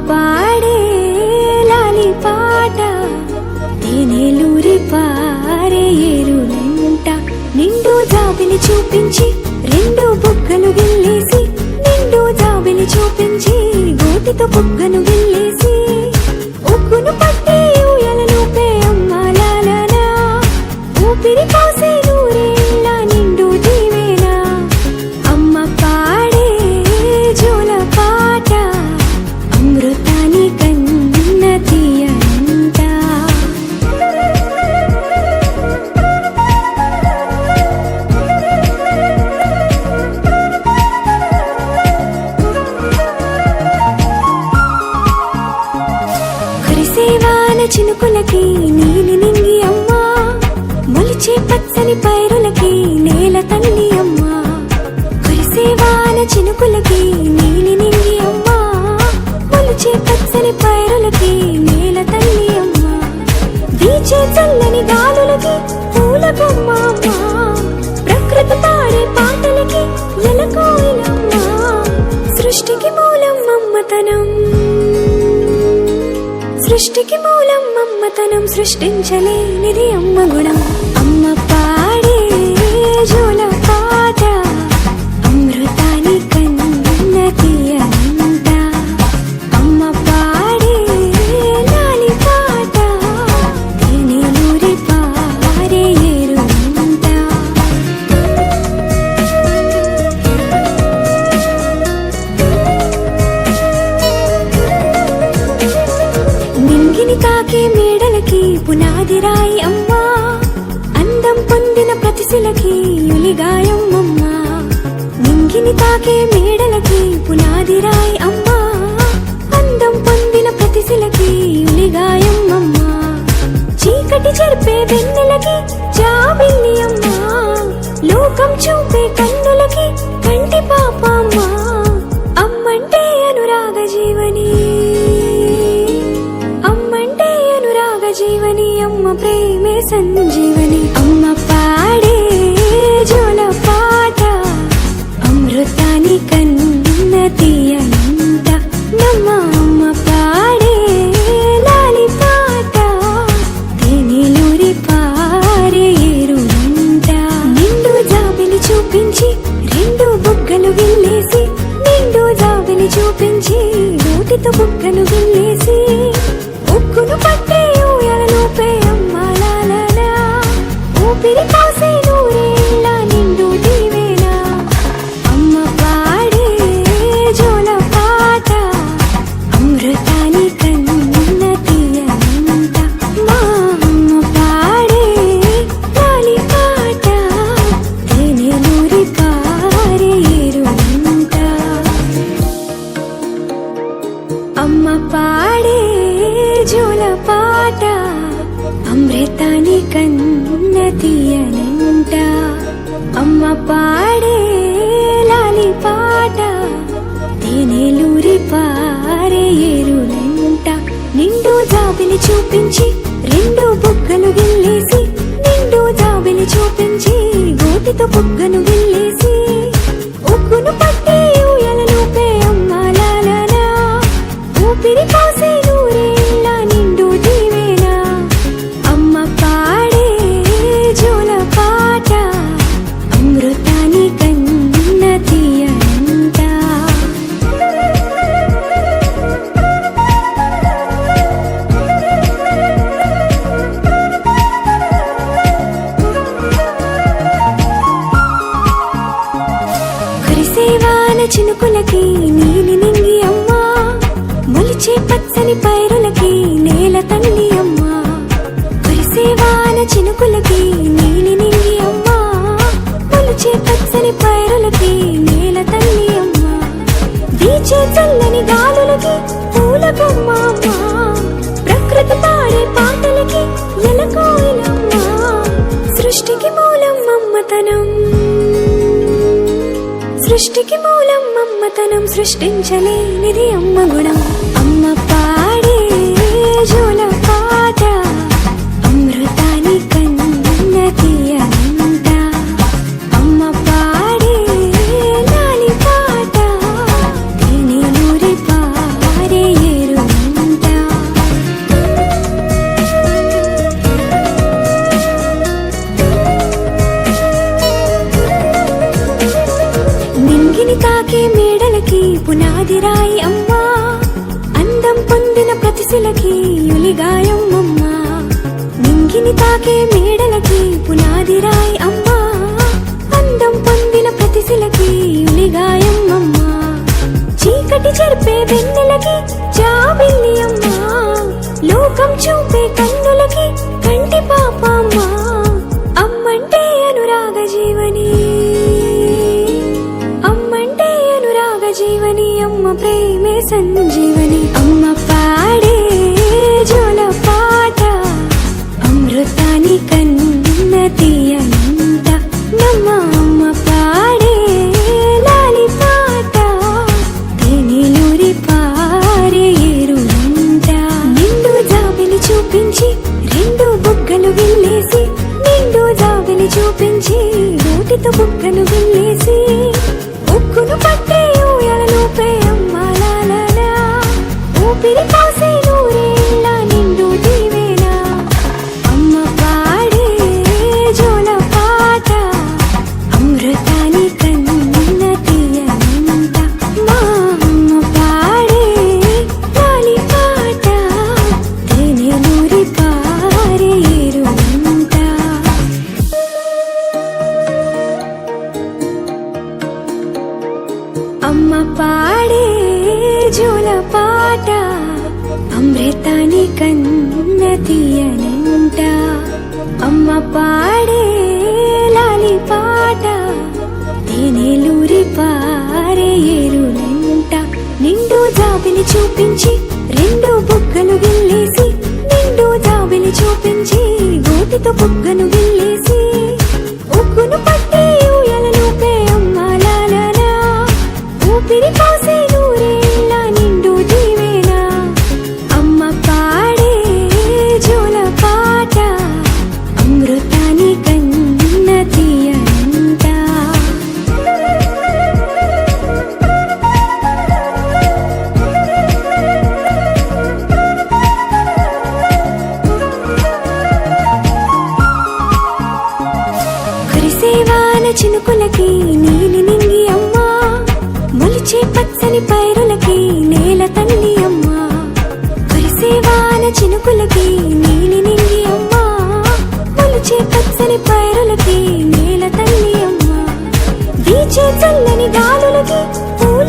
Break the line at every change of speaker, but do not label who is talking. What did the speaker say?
పాడే లాలి పాట తేనెలూరి పారే ఏరులంట నిండు జాబిలి చూపించి రెండు బుగ్గలు గిల్లేసి నిండు జాబిలి చూపించి గోటితో బుగ్గను గిల్లేసి ఉగ్గును పట్టి ఊయలలోపే అమ్మ లాలనా ఊపిరి పోసే నూరేళ్ళ నిండు దీవేనా అమ్మ పాడే జోల పాట అమృతాని కన్న తీయంట కురిసేవాన చినుకులకి నీలి నింగి అమ్మా మొలిచే పచ్చని పైరులకి నేల తల్లి అమ్మా కురిసేవాన చినుకులకి నీలి నింగి అమ్మా మొలిచే పచ్చని పైరులకి నేల తల్లి అమ్మా వీచే చల్లని గాలులకి పూల బొమ్మ అమ్మా ప్రకృతి పాడే పాటలకి ఎలకోయిలమ్మా సృష్టికి మూలం మమ్మతనం సృష్టికి మూలం మమ్మతనం సృష్టించలేనిది అమ్మ గుణం అమ్మ పాడే జోల పాట అమృతాని కన్న తీయంట అమ్మ పాడే లాలి పాట తేనెలూరి పారే ఏరులంట నింగిని తాకే మేడలకి పునాది రాయి అమ్మా అందం పొందిన ప్రతిశిలకి యులిగాయం అమ్మా నింగిని తాకే మేడలకి పునాది రాయి అమ్మా అందం పొందిన ప్రతిశిలకి యులిగాయం అమ్మా చీకటి చెరిపే వెన్నెలకి జాబిల్లి అమ్మా లోకం చూపే కన్నులకి కంటి పాప అమ్మా అమ్మంటే అనురాగ జీవని అమ్మంటే అనురాగ జీవని అమ్మ ప్రేమే సంజీవని అమ్మ పాడే జోల పాట అమృతాని కన్న తీయంట నమ్మ అమ్మ పాడే లాలి పాట తేనెలూరి పారే ఏరులంట నిండు జాబిలి చూపించి రెండు బుగ్గలు గిల్లేసి నిండు జాబిలి చూపించి నోటితో బుగ్గను గిల్లేసి ఉక్కును పట్టే ఊయలలోపే అమ్మ లాలనా ఊపిరి పోసే నూరేళ్ళ నిండు దీవేనా అమ్మ పాడే జోల పాట అమృతాని కన్న తీయంట మా అమ్మ పాడే లాలి పాట తేనెలూరి పారే ఏరులంట అమ్మ పాడే జోల పాట అమృతాని కన్న తీయనంట అమ్మ పాడే లాలి పాట తేనెలూరి పారే ఏరులంట నిండు జాబిలి చూపించి రెండు బుగ్గలు గిల్లేసి నిండు జాబిలి చూపించి గోటితో బుగ్గను గిల్లేసి ఉగ్గును పట్టి ఊయలలోపే అమ్మ లాలనా ఊపిరి పోసే నూరేళ్ళ నిండు దీవేనా అమ్మ పాడే జోల పాట అమృతాని కన్న తీయంట కురిసేవాన చినుకులకి నీలి నింగి అమ్మా మొలిచే పచ్చని పైరులకి నేల తల్లి అమ్మా కురిసేవాన చినుకులకి నీలి నింగి అమ్మా మొలిచే పచ్చని పైరులకి నేల తల్లి అమ్మా వీచే చల్లని గాలులకి పూల బొమ్మ అమ్మా ప్రకృతి పాడే పాటలకి ఎలకోయిలమ్మా సృష్టికి మూలం మమ్మతనం సృష్టికి మూలం మమ్మతనం సృష్టించలేనిది అమ్మ గుణం అమ్మ పాడే జోల పాట అమృతాని కన్న తీయంట అమ్మ పాడే లాలి పాట తేనెలూరి పారే ఏరు అందం పొందిన ప్రతిశిలకి ఉలిగాయం అమ్మా, నింగిని తాకే మేడలకి పునాదిరాయి అమ్మా. అందం పొందిన ప్రతిశిలకి ఉలిగాయం అమ్మా, చీకటి చెరిపే వెన్నెలకి జాబిల్లి అమ్మా, లోకం చూపే కన్నులకి కంటి పాప అమ్మా. అమ్మంటే అనురాగ జీవని, అమ్మంటే అనురాగ జీవని, అమ్మ ప్రేమే సంజీవని. అమ్మ పాడే జోల పాట అమృతాని కన్న తీయనంట, నమ్మ అమ్మ పాడే లాలి పాట తేనెలూరి పారే ఏరులంట. నిండు జాబిలి చూపించి రెండు బుగ్గలు విల్లేసి, నిండు జాబిలి చూపించి నోటితో బుగ్గను విల్లేసి, ఉక్కును పట్టే ఊయలలోపే అమ్మాలాలా, ఊపిరి పోసే నూరేళ్ళ నిండు దీవేనా. అమ్మ పాడే జోల పాట అమృతాని కన్న తీయనంట, మా అమ్మ పాడే లాలి పాట తేనెలూరి పారే ఏరులంట. అమ్మ పాడే జోల పాట అమృతాని కన్న తీయనంట, అమ్మ పాడే లాలి పాట తేనెలూరి పారే ఏరులంట. నిండు జాబిలి చూపించి రెండు బుగ్గలు విల్లేసి, నిండు జాబిలి చూపించి గోటితో బుగ్గను విల్లేసి, ఉక్కును పట్టే ఊయలలోపే అమ్మాలాలా, ఊపిరి పోసే నూరేళ్ళ నిండు దీవేనా. అమ్మ పాడే జోల పాట అమృతాని కన్న తీయనంట. కురిసేవాన చినుకులకి నీలి నింగి అమ్మా, మొలిచే పచ్చని పైరులకి నేల తల్లి అమ్మా. కురిసేవాన చినుకులకి నీలి నింగి అమ్మా, మొలిచే పచ్చని పైరులకి నేల తల్లి అమ్మా. వీచే చల్లని గాలులకి పూల